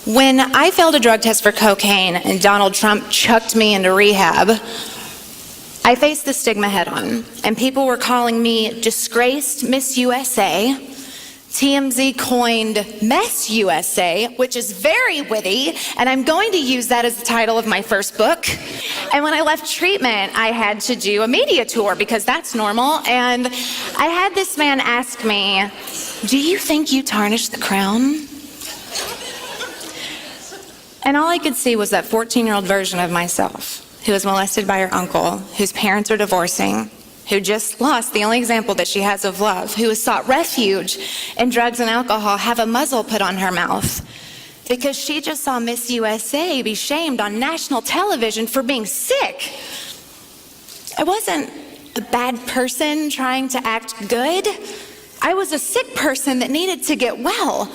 When I failed a drug test for cocaine and Donald Trump chucked me into rehab, I faced the stigma head on, and people were calling me disgraced Miss USA. TMZ coined Mess USA, which is very witty, and I'm going to use that as the title of my first book. And when I left treatment, I had to do a media tour because that's normal. And I had this man ask me, "Do you think you tarnished the crown?" And all I could see was that 14-year-old version of myself who was molested by her uncle, whose parents are divorcing, who just lost the only example that she has of love, who has sought refuge in drugs and alcohol, have a muzzle put on her mouth because she just saw Miss USA be shamed on national television for being sick. I wasn't a bad person trying to act good. I was a sick person that needed to get well.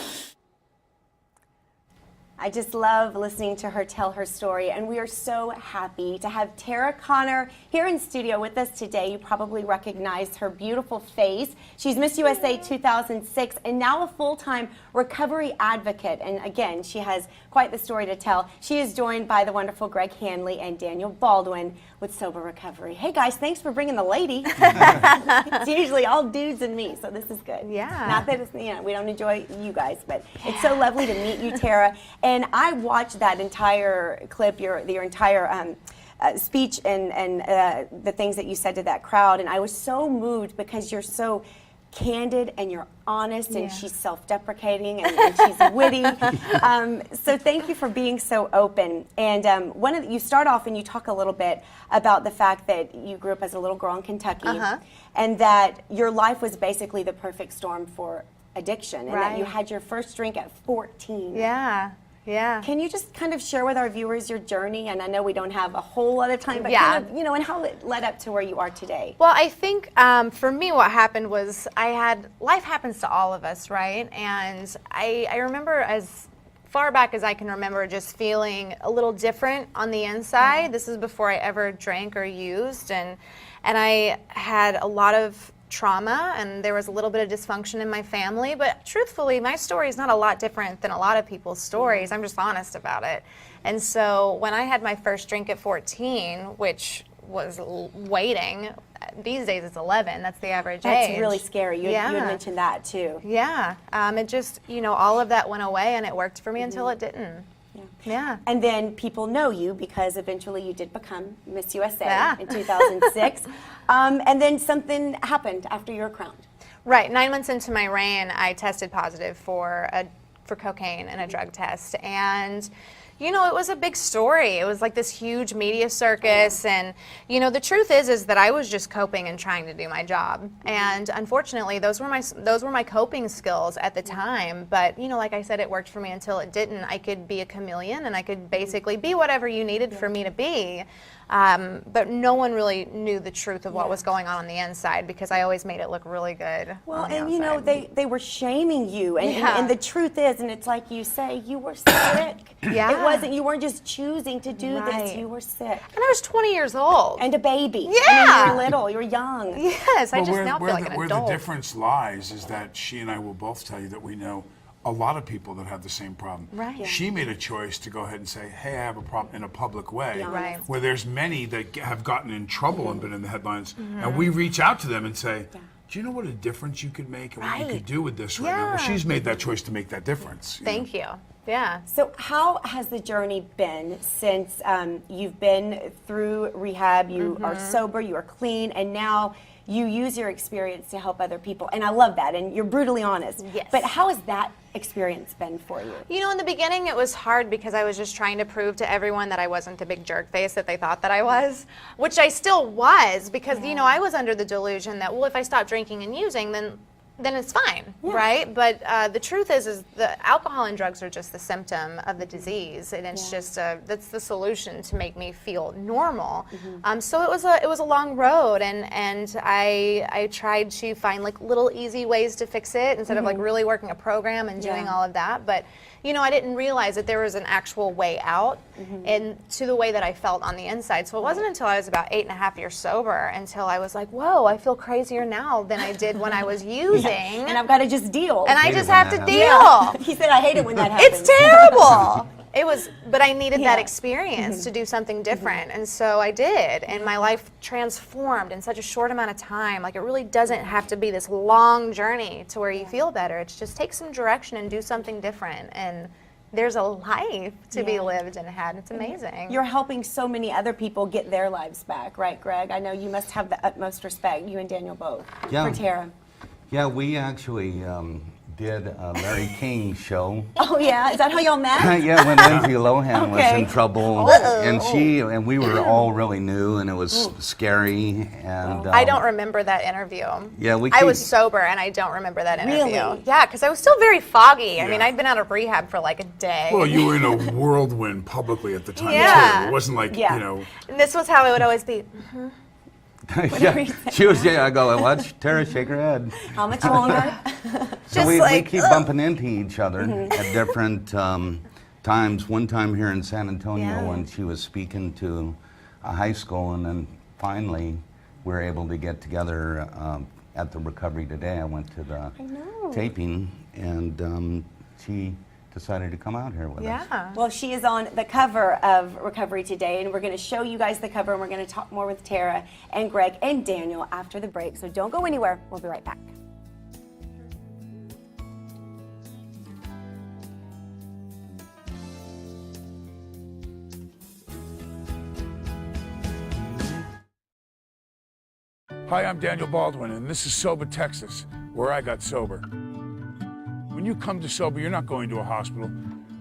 I just love listening to her tell her story, and we are so happy to have Tara Connor here in studio with us today. You probably recognize her beautiful face. She's Miss USA 2006 and now a full-time recovery advocate, and again, she has quite the story to tell. She is joined by the wonderful Greg Hannley and Daniel Baldwin with Soba Recovery. Hey guys, thanks for bringing the lady. It's usually all dudes and me, so this is good. Yeah. Not that it's, you know, we don't enjoy you guys, but it's so lovely to meet you, Tara. And I watched that entire clip, your entire speech and the things that you said to that crowd, and I was so moved because you're so candid and you're honest, and she's self-deprecating and she's witty. So thank you for being so open. And you start off and you talk a little bit about the fact that you grew up as a little girl in Kentucky, and that your life was basically the perfect storm for addiction, and that you had your first drink at 14. Yeah. Yeah. Can you just kind of share with our viewers your journey? And I know we don't have a whole lot of time, but kind of, you know, and how it led up to where you are today. Well, I think for me what happened was life happens to all of us, right? And I remember as far back as I can remember just feeling a little different on the inside. This is before I ever drank or used, and I had a lot of trauma, and there was a little bit of dysfunction in my family, but truthfully my story is not a lot different than a lot of people's stories. I'm just honest about it. And so when I had my first drink at 14, which was waiting, these days it's 11, that's the average age. That's really scary. You had mentioned that too. Yeah, it just, you know, all of that went away, and it worked for me until it didn't. Yeah. And then people know you because eventually you did become Miss USA in 2006. And then something happened after you were crowned. Right. 9 months into my reign, I tested positive for cocaine in a drug test. And, you know, it was a big story. It was like this huge media circus. And, you know, the truth is that I was just coping and trying to do my job. And unfortunately, those were my coping skills at the time. But, you know, like I said, it worked for me until it didn't. I could be a chameleon, and I could basically be whatever you needed for me to be. But no one really knew the truth of what was going on the inside, because I always made it look really good. Well, and you know, they were shaming you, and the truth is, and it's like you say, you were sick. It wasn't, you weren't just choosing to do this, you were sick. And I was 20 years old. And a baby. Yeah. I mean, you were little, you were young. Yes, I just now feel like an adult. Where the difference lies is that she and I will both tell you that we know a lot of people that have the same problem. Right. Yeah. She made a choice to go ahead and say, hey, I have a problem in a public way, Right. where there's many that have gotten in trouble and been in the headlines, and we reach out to them and say, do you know what a difference you could make and what you could do with this right now? Well, she's made that choice to make that difference. Thank you. Yeah. So how has the journey been since you've been through rehab, you are sober, you are clean, and now you use your experience to help other people? And I love that, and you're brutally honest. Yes. But how has that experience been for you? You know, in the beginning it was hard because I was just trying to prove to everyone that I wasn't the big jerk face that they thought that I was, which I still was, because, you know, I was under the delusion that, well, if I stop drinking and using, then it's fine, right? But the truth is the alcohol and drugs are just the symptom of the disease, and it's just that's the solution to make me feel normal. So it was a long road, and I tried to find like little easy ways to fix it instead of like really working a program and doing all of that. But you know, I didn't realize that there was an actual way out and to the way that I felt on the inside. So it wasn't until I was about 8.5 years sober until I was like, whoa, I feel crazier now than I did when I was using. amazing. And I've got to just deal. And I hate it just when have that to happens. deal. He said, I hate it when that happens. It's terrible. It was, but I needed that Yeah. experience to do something different, and so I did, and my life transformed in such a short amount of time. Like, it really doesn't have to be this long journey to where you feel better. It's just take some direction and do something different, and there's a life to be lived and had. It's amazing. You're helping so many other people get their lives back, right, Greg? I know you must have the utmost respect, you and Daniel both, Yeah. for Tara. Yeah, we actually did a Larry King show. Oh, yeah? Is that how y'all met? Yeah, when Lindsay Lohan was Okay. in trouble, and we were all really new, and it was scary. And I don't remember that interview. Yeah, I was sober, and I don't remember that interview. Really? Yeah, because I was still very foggy. I mean, Yeah. I'd been out of rehab for like a day. Well, you were in a whirlwind publicly at the time, Yeah. too. It wasn't like, Yeah. you know, And this was how it would always be. yeah, she was. Yeah, I go. Watch Tara shake her head. How much longer? So Just we like, keep bumping into each other at different times. One time here in San Antonio when she was speaking to a high school, and then finally we were able to get together at the Recovery Today. I went to the taping, and she decided to come out here with us. Yeah. Well, she is on the cover of Recovery Today, and we're going to show you guys the cover, and we're going to talk more with Tara and Greg and Daniel after the break. So don't go anywhere. We'll be right back. hi, I'm Daniel Baldwin, and this is Soba Texas, where I got sober. When you come to sober, you're not going to a hospital.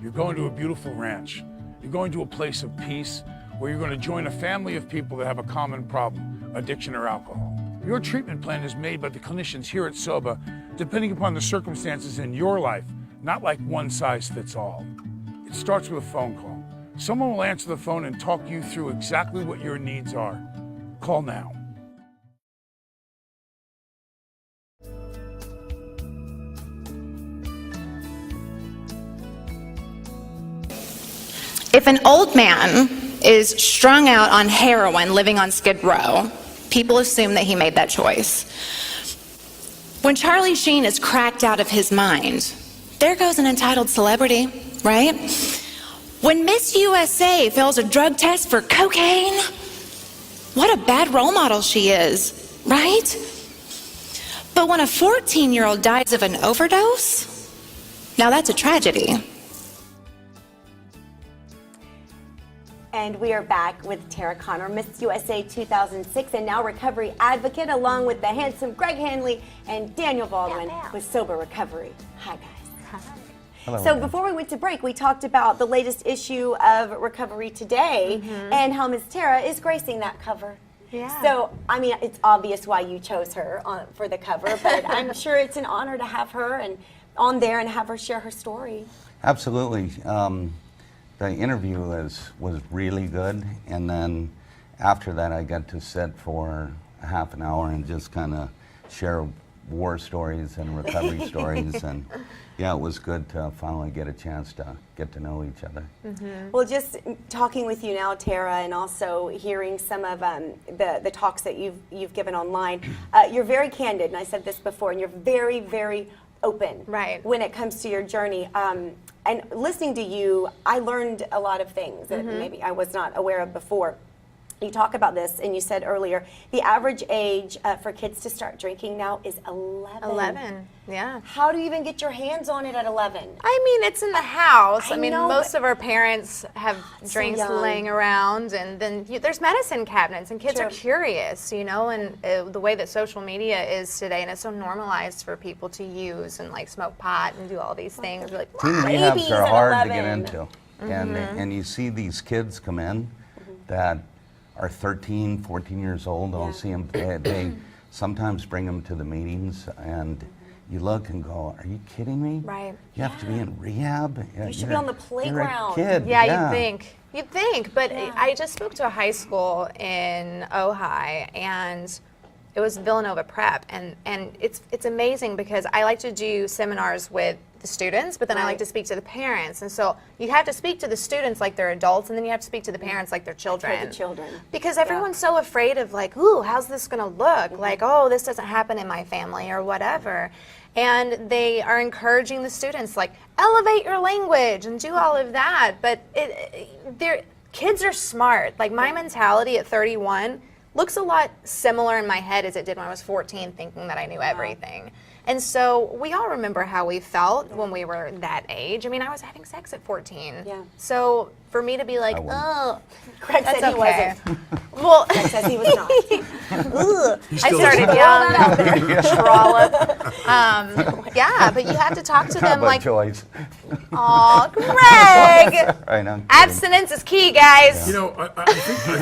You're going to a beautiful ranch. You're going to a place of peace where you're going to join a family of people that have a common problem, addiction or alcohol. Your treatment plan is made by the clinicians here at Soba, depending upon the circumstances in your life, not like one size fits all. It starts with a phone call. Someone will answer the phone and talk you through exactly what your needs are. Call now. If an old man is strung out on heroin living on Skid Row, people assume that he made that choice. When Charlie Sheen is cracked out of his mind, there goes an entitled celebrity, right? When Miss USA fails a drug test for cocaine, what a bad role model she is, right? But when a 14-year-old dies of an overdose, now that's a tragedy. And we are back with Tara Connor, Miss USA 2006, and now recovery advocate, along with the handsome Greg Hannley and Daniel Baldwin with Sober Recovery. Hi, guys. Hello. So before we went to break, we talked about the latest issue of Recovery Today and how Miss Tara is gracing that cover. Yeah. So, I mean, it's obvious why you chose her for the cover, but I'm sure it's an honor to have her on there and have her share her story. Absolutely. The interview was really good, and then after that I got to sit for a half an hour and just kind of share war stories and recovery stories, and yeah, it was good to finally get a chance to get to know each other. Well, just talking with you now, Tara, and also hearing some of the talks that you've given online, you're very candid, and I said this before, and you're very, very open when it comes to your journey. And listening to you, I learned a lot of things that maybe I was not aware of before. You talk about this, and you said earlier, the average age for kids to start drinking now is 11. 11, yeah. How do you even get your hands on it at 11? I mean, it's in the house. I mean, know, most but- of our parents have drinks young. laying around, and then there's medicine cabinets, and kids are True. curious, you know, and the way that social media is today, and it's so normalized for people to use and like smoke pot and do all these things. We're like, Teen Babies rehabs are at hard to get 11. into, and you see these kids come in that are 13, 14 years old. I'll see them. They sometimes bring them to the meetings, and you look and go, "Are you kidding me? Right. You have to be in rehab. You should be on the playground." You're a kid. yeah, you'd think, but I just spoke to a high school in Ojai, and It was Villanova Prep, and it's amazing because I like to do seminars with the students, but then I like to speak to the parents, and so you have to speak to the students like they're adults, and then you have to speak to the parents like they're children. Like the children. Because everyone's so afraid of like, ooh, how's this gonna look? Like, oh, this doesn't happen in my family or whatever. And they are encouraging the students like, elevate your language and do all of that. But kids are smart. Like my mentality at 31 looks a lot similar in my head as it did when I was 14, thinking that I knew everything. And so we all remember how we felt when we were that age. I mean, I was having sex at 14. Yeah. So for me to be like, oh, Craig said that's he okay. wasn't. Well, Craig says he was not. I started young, trollop. Yeah, but you have to talk to How them about like, Joyce? oh, Greg. Right on. Abstinence is key, guys. You know, I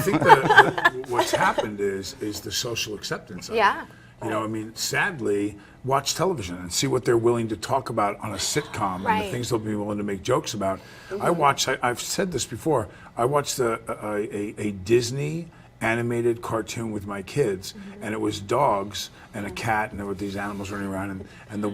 think that what's happened is the social acceptance of it. Yeah. You know, I mean, sadly, watch television and see what they're willing to talk about on a sitcom and Right. the things they'll be willing to make jokes about. I've said this before, I watched a Disney animated cartoon with my kids, and it was dogs and a cat, and there were these animals running around, and the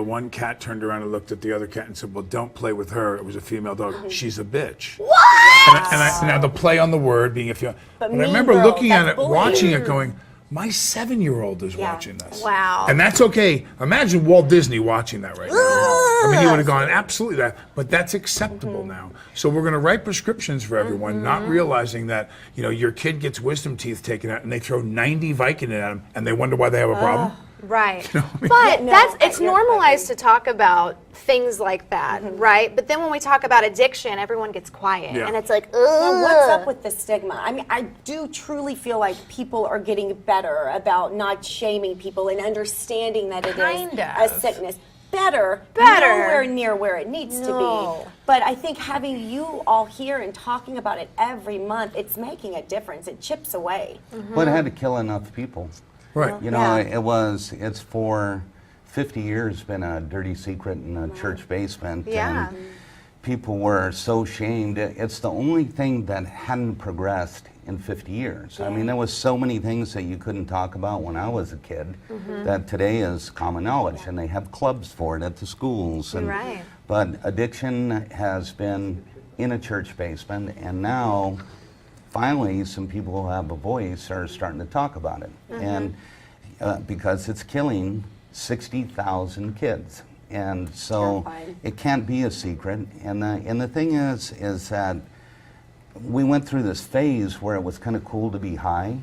one cat turned around and looked at the other cat and said, well, don't play with her. It was a female dog. She's a bitch. What? Now the play on the word being a female. But I Mean remember Girls, looking at that's it, bullying. watching it, going, my 7-year-old is Yeah. watching this. Wow. And that's okay. Imagine Walt Disney watching that right now. I mean, he would have gone, absolutely that. But that's acceptable now. So we're going to write prescriptions for everyone, not realizing that, you know, your kid gets wisdom teeth taken out and they throw 90 Vicodin at them and they wonder why they have a problem. Right. know what I mean? But No, it's you're normalized to talk about things like that, right? But then when we talk about addiction, everyone gets quiet. Yeah. And it's like, ugh. Well, what's up with the stigma? I mean, I do truly feel like people are getting better about not shaming people and understanding that it Kind is of. a sickness. Better. Nowhere near where it needs to No. be. But I think having you all here and talking about it every month, it's making a difference. It chips away. But it had to kill enough people. Right. You know, Yeah. it's for 50 years been a dirty secret in a church basement. Yeah. And people were so shamed. It's the only thing that hadn't progressed in 50 years. I mean, there was so many things that you couldn't talk about when I was a kid that today is common knowledge, and they have clubs for it at the schools. And, Right. But addiction has been in a church basement, and now finally some people who have a voice are starting to talk about it. And because it's killing 60,000 kids. And so Terrifying. it can't be a secret. And the thing is that we went through this phase where it was kind of cool to be high.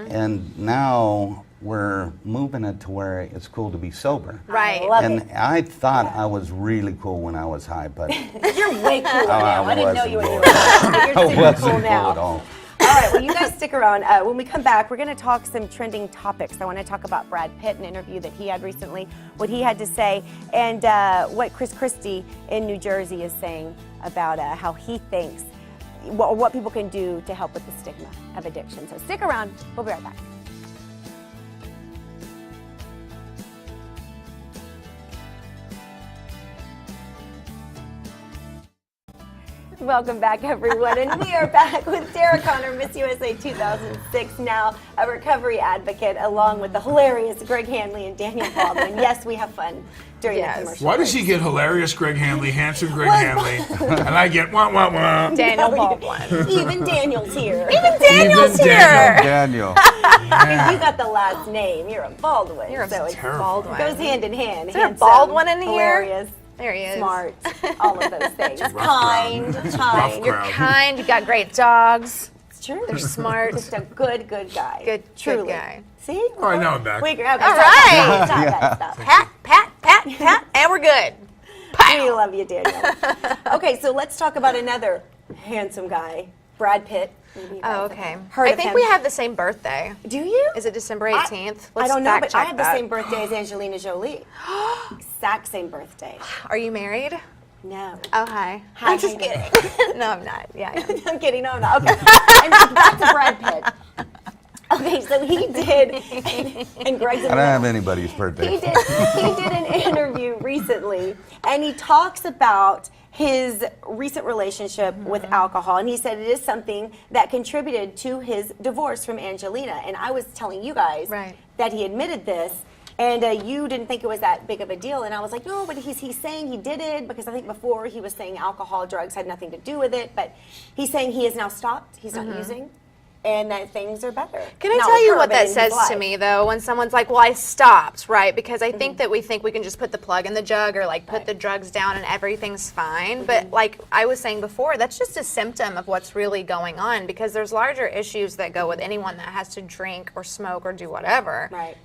And now we're moving it to where it's cool to be sober. Right. I love And it. I thought I was really cool when I was high, but You're way cooler now. I didn't know you when you were wasn't high. You're I super wasn't cool cool now. at all. All right, well, you guys stick around. When we come back, we're going to talk some trending topics. I want to talk about Brad Pitt, an interview that he had recently, what he had to say, and what Chris Christie in New Jersey is saying about how he thinks, what people can do to help with the stigma of addiction. So stick around. We'll be right back. Welcome back, everyone, and we are back with Tara Connor, Miss USA 2006, now a recovery advocate, along with the hilarious Greg Hannley and Daniel Baldwin. Yes, we have fun during Yes. the commercial. Why does he get hilarious Greg Hanley, handsome Greg Hanley, and I get wah, wah, wah? Daniel Baldwin. Even Daniel's here. Even Daniel's Even here. Daniel. You got the last name. You're a Baldwin. You're a so it Baldwin. goes hand in hand. Is there a Handsome, Baldwin in here? hilarious, There he is. smart, all of those things. rough Kind. Rough You're crowd. kind. You got great dogs. It's true. You're smart. Just a good guy. Good Truly. guy. See? All right, now I'm back. Okay, All right. Stop that stuff. Pat, pat, pat, pat, and we're good. We love you, Daniel. Okay, so let's talk about another handsome guy, Brad Pitt. Maybe you guys Oh, have okay. heard I of think him. we have the same birthday. Do you? Is it December I- 18th? I Let's don't know, fact but I check have the that. same birthday as Angelina Jolie. Exact same birthday. Are you married? No. Oh, hi. Hi, I'm just how you kidding. No, I'm not. Yeah, I am. I'm kidding. No, no. Okay. And back to Brad Pitt. Okay, so he did, and Greg's in I the don't have middle. anybody's birthday. He did an interview recently, and he talks about his recent relationship with alcohol, and he said it is something that contributed to his divorce from Angelina. And I was telling you guys Right. that he admitted this, and you didn't think it was that big of a deal. And I was like, no, but he's saying he did it, because I think before he was saying alcohol, drugs had nothing to do with it, but he's saying he has now stopped, he's not using, and that things are better. Can I Not tell with you her, what but that in his says to life. me, though, when someone's like, well, I stopped, right? Because I think that we think we can just put the plug in the jug or like put the drugs down and everything's fine. But like I was saying before, that's just a symptom of what's really going on, because there's larger issues that go with anyone that has to drink or smoke or do whatever Right.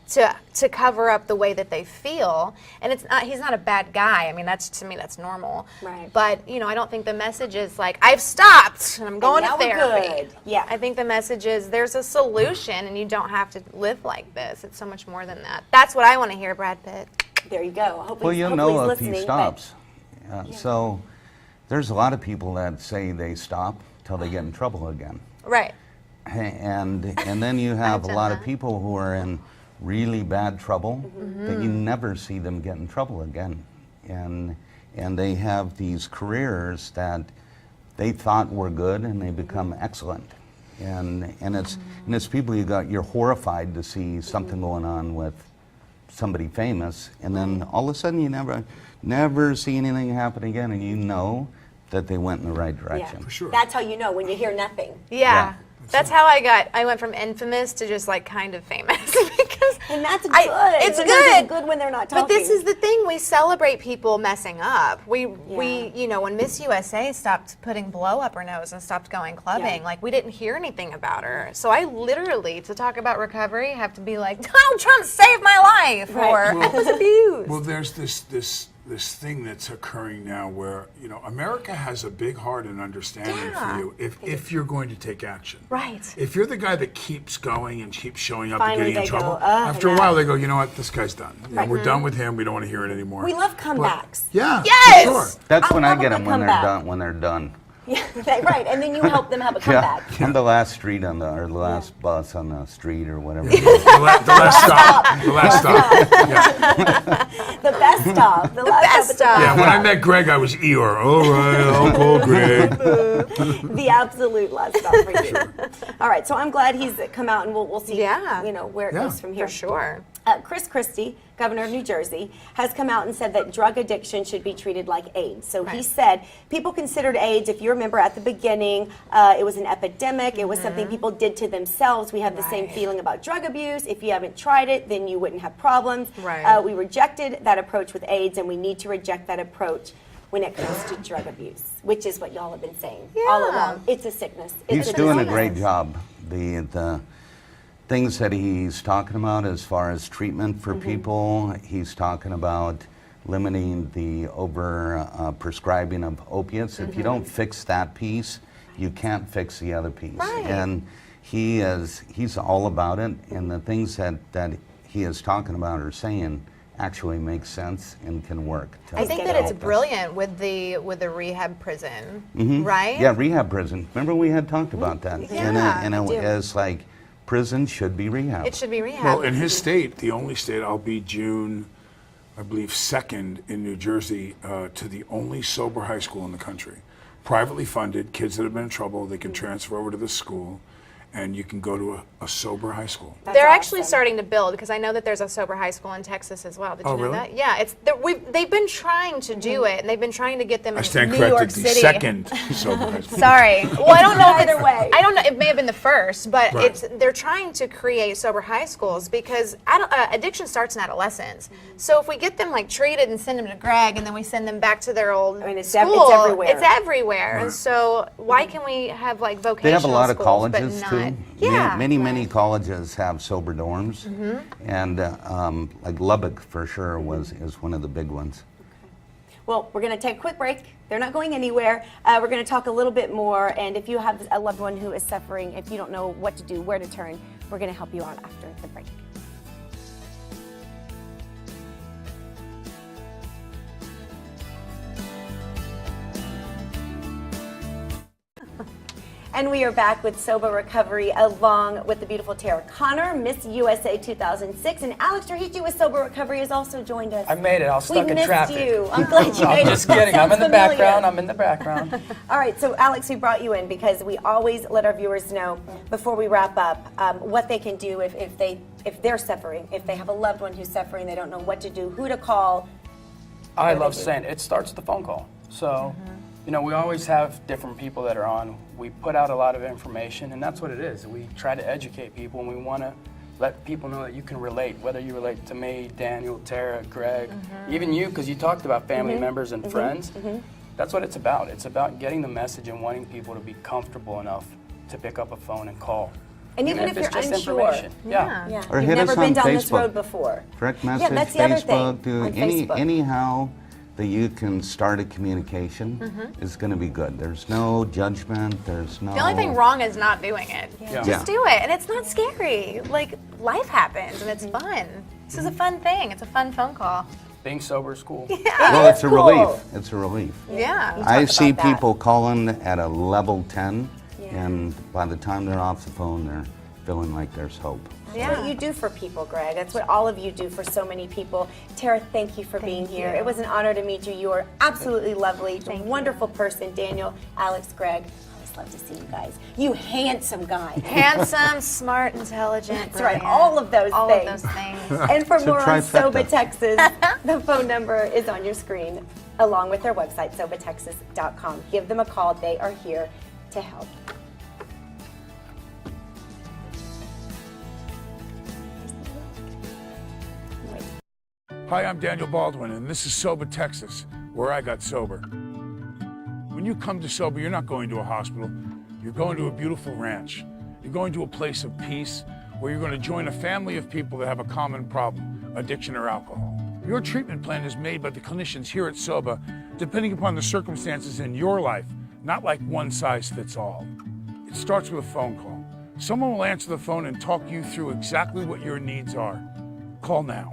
to cover up the way that they feel. And it's not, he's not a bad guy. I mean, that's, to me, that's normal. Right. But, you know, I don't think the message is like, I've stopped and I'm going now to we're therapy. good. Yeah. I think the message is there's a solution and you don't have to live like this. It's so much more than that. That's what I want to hear, Brad Pitt. There you go. Hopefully, Well, you'll hopefully know he's if he listening, but- stops. So there's a lot of people that say they stop till they get in trouble again. Right. And then you have a done lot of that. people who are in really bad trouble Mm-hmm. that you never see them get in trouble again. And they have these careers that they thought were good and they become excellent. And it's people you're horrified to see something going on with somebody famous, and then all of a sudden you never see anything happen again, and you know that they went in the right direction. Yeah. sure. That's how you know, when you hear nothing. Yeah. That's how I went from infamous to just like kind of famous because And that's good. It's Sometimes good. It's good when they're not talking. But this is the thing, we celebrate people messing up. We you know, when Miss USA stopped putting blow up her nose and stopped going clubbing, like we didn't hear anything about her. So I literally, to talk about recovery, have to be like, Donald Trump saved my life, Right. or I was abused. Well, there's this thing that's occurring now where, you know, America has a big heart and understanding for you if you're going to take action. Right. If you're the guy that keeps going and keeps showing up Finally and getting in they go, trouble, "Ugh, after a no." while they go, you know what, this guy's done. You know, we're done with him. We don't want to hear it anymore. We love comebacks. Yeah. Yes! For sure. That's I when I love a get good them when they're comeback. done. When they're done. Yeah, right. And then you help them have a comeback. I'm the last street on the, or the last bus on the street or whatever. The last stop. The last stop. Yeah. The best stop. The last best stop. Yeah, when I met Greg, I was Eeyore. All right, I'll call Greg. The absolute last stop for you. All right, so I'm glad he's come out, and we'll see, Yeah. you know, where it Yeah. goes from here. For sure. Chris Christie, governor of New Jersey, has come out and said that drug addiction should be treated like AIDS. So he Right. said people considered AIDS, if you remember at the beginning, it was an epidemic. It was something people did to themselves. We have the same Right. feeling about drug abuse. If you haven't tried it, then you wouldn't have problems. Right. We rejected that approach with AIDS, and we need to reject that approach when it comes to drug abuse, which is what y'all have been saying all Yeah. along. It's a sickness. He's It's doing a disease. great job. The things that he's talking about as far as treatment for people, he's talking about limiting the over prescribing of opiates. If you don't fix that piece, you can't fix the other piece. Right. And he's all about it, and the things that he is talking about or saying actually make sense and can work. to I think get that it. it's brilliant with the rehab prison, right? Yeah, rehab prison. Remember we had talked about that. Yeah, and I do. it was like prison should be rehab. It should be rehab. Well, in his state, the only state, I'll be June, I believe, 2nd in New Jersey to the only sober high school in the country. Privately funded, kids that have been in trouble, they can transfer over to this school, and you can go to a sober high school. They're That's actually awesome. starting to build, because I know that there's a sober high school in Texas as well. Did you Oh, know really? that? Yeah, they've been trying to do it, and they've been trying to get them I in stand New York corrected, the City. 2nd sober high school. Sorry. Well, I don't know. if Either it's- way. I don't know. It may have been the first, but Right. they're trying to create sober high schools because addiction starts in adolescence. So if we get them like treated and send them to Greg, and then we send them back to their old I mean, it's school, everywhere. It's everywhere. And so why can we have like vocational They have a lot of schools, but colleges not- too. Yeah. Many colleges have sober dorms, Mm-hmm. and like Lubbock for sure is one of the big ones. Well, we're going to take a quick break. They're not going anywhere. We're going to talk a little bit more, and if you have a loved one who is suffering, if you don't know what to do, where to turn, we're going to help you out after the break. And we are back with Soba Recovery along with the beautiful Tara Connor, Miss USA 2006. And Alex Trujillo with Soba Recovery has also joined us. I made it. I was stuck in traffic. You. I'm glad you made it. I'm just kidding. I'm in the background. I'm in the background. All right, so Alex, we brought you in because we always let our viewers know before we wrap up what they can do if they're suffering, if they have a loved one who's suffering, they don't know what to do, who to call. I love saying it starts with the phone call. So, you know, we always have different people that are on. We put out a lot of information, and that's what it is. We try to educate people, and we want to let people know that you can relate, whether you relate to me, Daniel, Tara, Greg, even you, because you talked about family members and friends. That's what it's about. It's about getting the message and wanting people to be comfortable enough to pick up a phone and call. And even if it's you're just unsure. information. Yeah. Yeah. Or You've hit us never been on down this Facebook. road before. Direct message, that's the other Facebook, thing, on do Facebook. anyhow that you can start a communication is going to be good. There's no judgment. There's no. The only thing wrong is not doing it. Yeah. Just do it, and it's not scary. Like, life happens, and it's fun. This is a fun thing. It's a fun phone call. Being sober is cool. Well, it's a cool. relief. It's a relief. Yeah. I talk see about that. people calling at a level 10, and by the time they're off the phone, they're feeling like there's hope. That's what you do for people, Greg. That's what all of you do for so many people. Tara, thank you for being here. It was an honor to meet you. You are absolutely lovely, a wonderful person. Daniel, Alex, Greg, I always love to see you guys. You handsome guys. Handsome, smart, intelligent. That's right, brilliant. all of those All things. of those things. And for It's a more on trifecta. Soba Texas, the phone number is on your screen, along with their website, sobatexas.com. Give them a call. They are here to help. Hi, I'm Daniel Baldwin, and this is Soba Texas, where I got sober. When you come to sober, you're not going to a hospital. You're going to a beautiful ranch. You're going to a place of peace where you're going to join a family of people that have a common problem, addiction or alcohol. Your treatment plan is made by the clinicians here at Soba, depending upon the circumstances in your life, not like one size fits all. It starts with a phone call. Someone will answer the phone and talk you through exactly what your needs are. Call now.